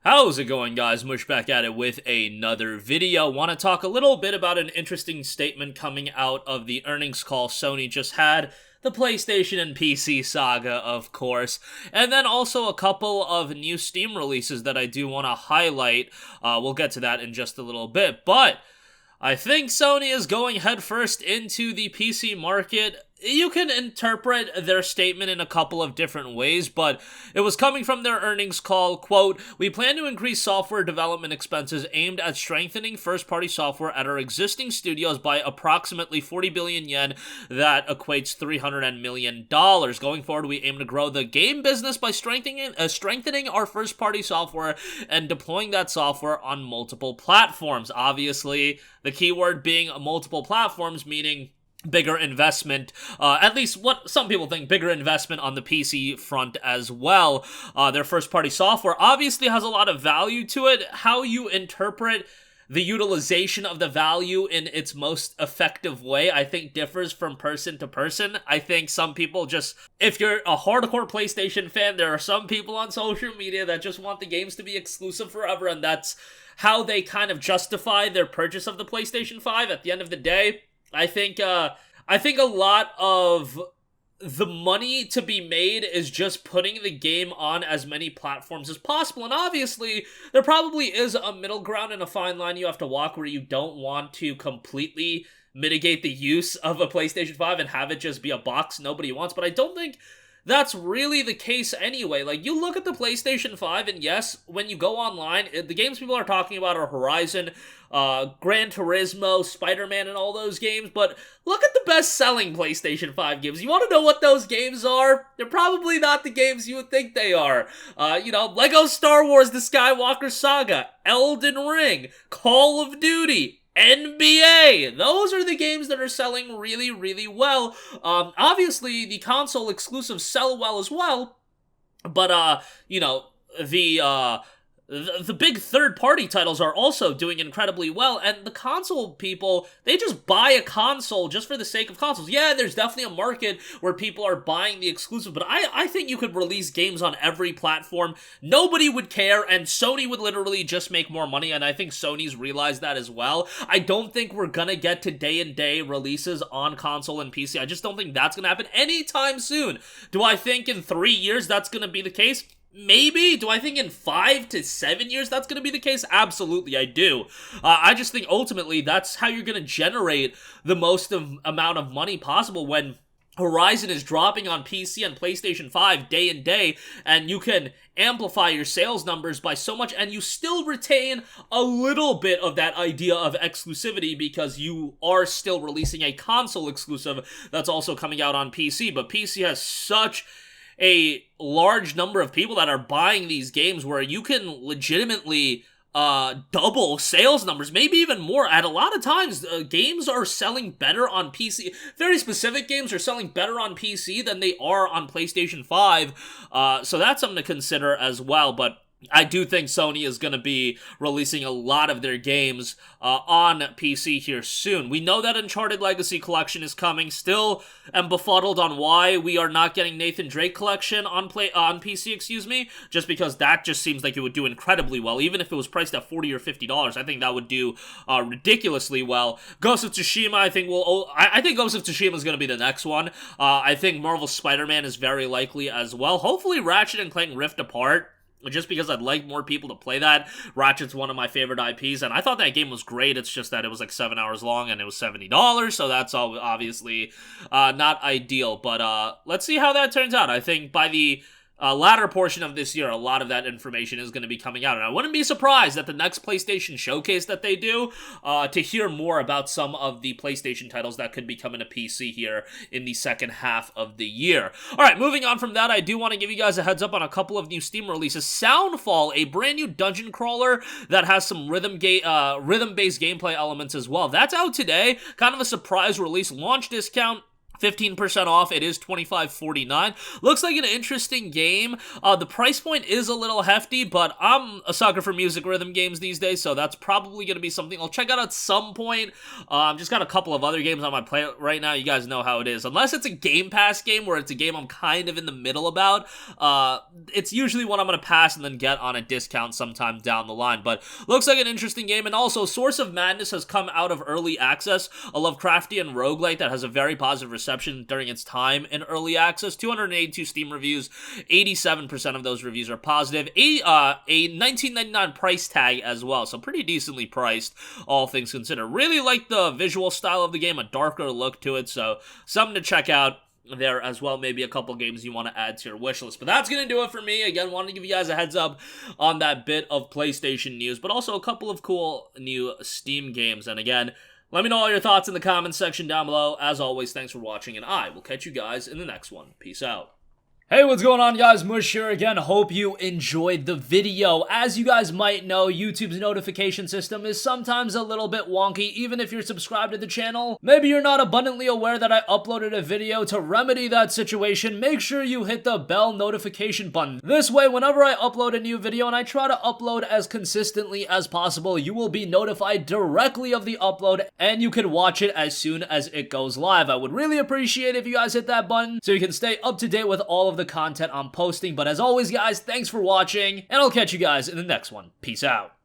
How's it going, guys? Mush back at it with another video. Want to talk a little bit about an interesting statement coming out of the earnings call Sony just had. The PlayStation and PC saga, of course. And then also a couple of new Steam releases that I do want to highlight. We'll get to that in just a little bit. But I think Sony is going headfirst into the PC market. You can interpret their statement in a couple of different ways, but it was coming from their earnings call, quote, "We plan to increase software development expenses aimed at strengthening first-party software at our existing studios by approximately 40 billion yen. That equates $300 million. Going forward, we aim to grow the game business by strengthening our first-party software and deploying that software on multiple platforms." Obviously, the keyword being multiple platforms, meaning bigger investment, at least what some people think, bigger investment on the PC front as well. Their first-party software obviously has a lot of value to it. How you interpret the utilization of the value in its most effective way, I think, differs from person to person. I think some people just, if you're a hardcore PlayStation fan, there are some people on social media that just want the games to be exclusive forever, and that's how they kind of justify their purchase of the PlayStation 5. At the end of the day, I think a lot of the money to be made is just putting the game on as many platforms as possible. And obviously, there probably is a middle ground and a fine line you have to walk where you don't want to completely mitigate the use of a PlayStation 5 and have it just be a box nobody wants. But I don't think that's really the case anyway. Like, you look at the PlayStation 5, and yes, when you go online, the games people are talking about are Horizon, Gran Turismo, Spider-Man, and all those games, but look at the best-selling PlayStation 5 games. You want to know what those games are? They're probably not the games you would think they are. Lego Star Wars The Skywalker Saga, Elden Ring, Call of Duty, NBA. Those are the games that are selling really, really well. Obviously, the console exclusives sell well as well, but, the big third-party titles are also doing incredibly well, and the console people, they just buy a console just for the sake of consoles. Yeah, there's definitely a market where people are buying the exclusive, but I think you could release games on every platform. Nobody would care, and Sony would literally just make more money, and I think Sony's realized that as well. I don't think we're gonna get to day-and-day releases on console and PC. I just don't think that's gonna happen anytime soon. Do I think in 3 years that's gonna be the case? Maybe. Do I think in 5 to 7 years that's going to be the case? Absolutely, I do. I just think ultimately that's how you're going to generate the most amount of money possible when Horizon is dropping on PC and PlayStation 5 day and day, and you can amplify your sales numbers by so much, and you still retain a little bit of that idea of exclusivity because you are still releasing a console exclusive that's also coming out on PC, but PC has such a large number of people that are buying these games where you can legitimately double sales numbers, maybe even more. At a lot of times, games are selling better on PC. Very specific games are selling better on PC than they are on PlayStation 5, so that's something to consider as well, but I do think Sony is going to be releasing a lot of their games on PC here soon. We know that Uncharted Legacy Collection is coming. Still am befuddled on why we are not getting Nathan Drake Collection on PC, just because that just seems like it would do incredibly well. Even if it was priced at $40 or $50, I think that would do ridiculously well. Ghost of Tsushima, I think Ghost of Tsushima is going to be the next one. I think Marvel Spider-Man is very likely as well. Hopefully Ratchet and Clank Rift Apart, just because I'd like more people to play that. Ratchet's one of my favorite IPs, and I thought that game was great. It's just that it was like 7 hours long, and it was $70, so that's obviously not ideal. But let's see how that turns out. I think by the latter portion of this year, a lot of that information is going to be coming out, and I wouldn't be surprised at the next PlayStation showcase that they do to hear more about some of the PlayStation titles that could be coming to PC here in the second half of the year. Alright, moving on from that, I do want to give you guys a heads up on a couple of new Steam releases. Soundfall, a brand new dungeon crawler that has some rhythm-based gameplay elements as well. That's out today, kind of a surprise release, launch discount 15% off. It is $25.49. Looks like an interesting game. The price point is a little hefty, but I'm a sucker for music rhythm games these days, so that's probably going to be something I'll check out at some point. Just got a couple of other games on my plate right now. You guys know how it is. Unless it's a Game Pass game where it's a game I'm kind of in the middle about, it's usually one I'm going to pass and then get on a discount sometime down the line. But looks like an interesting game. And also, Source of Madness has come out of early access, a Lovecraftian roguelite that has a very positive reception during its time in early access. 282 Steam reviews, 87% of those reviews are positive. A $19.99 price tag as well, so pretty decently priced, all things considered. Really like the visual style of the game, a darker look to it, so something to check out there as well. Maybe a couple games you want to add to your wish list. But that's going to do it for me. Again, wanted to give you guys a heads up on that bit of PlayStation news, but also a couple of cool new Steam games. And again, let me know all your thoughts in the comments section down below. As always, thanks for watching, and I will catch you guys in the next one. Peace out. Hey, what's going on, guys? Mush here again. Hope you enjoyed the video. As you guys might know, YouTube's notification system is sometimes a little bit wonky, even if you're subscribed to the channel. Maybe you're not abundantly aware that I uploaded a video. To remedy that situation, make sure you hit the bell notification button. This way, whenever I upload a new video, and I try to upload as consistently as possible, you will be notified directly of the upload, and you can watch it as soon as it goes live. I would really appreciate it if you guys hit that button so you can stay up to date with all of the content I'm posting. But as always, guys, thanks for watching, and I'll catch you guys in the next one. Peace out.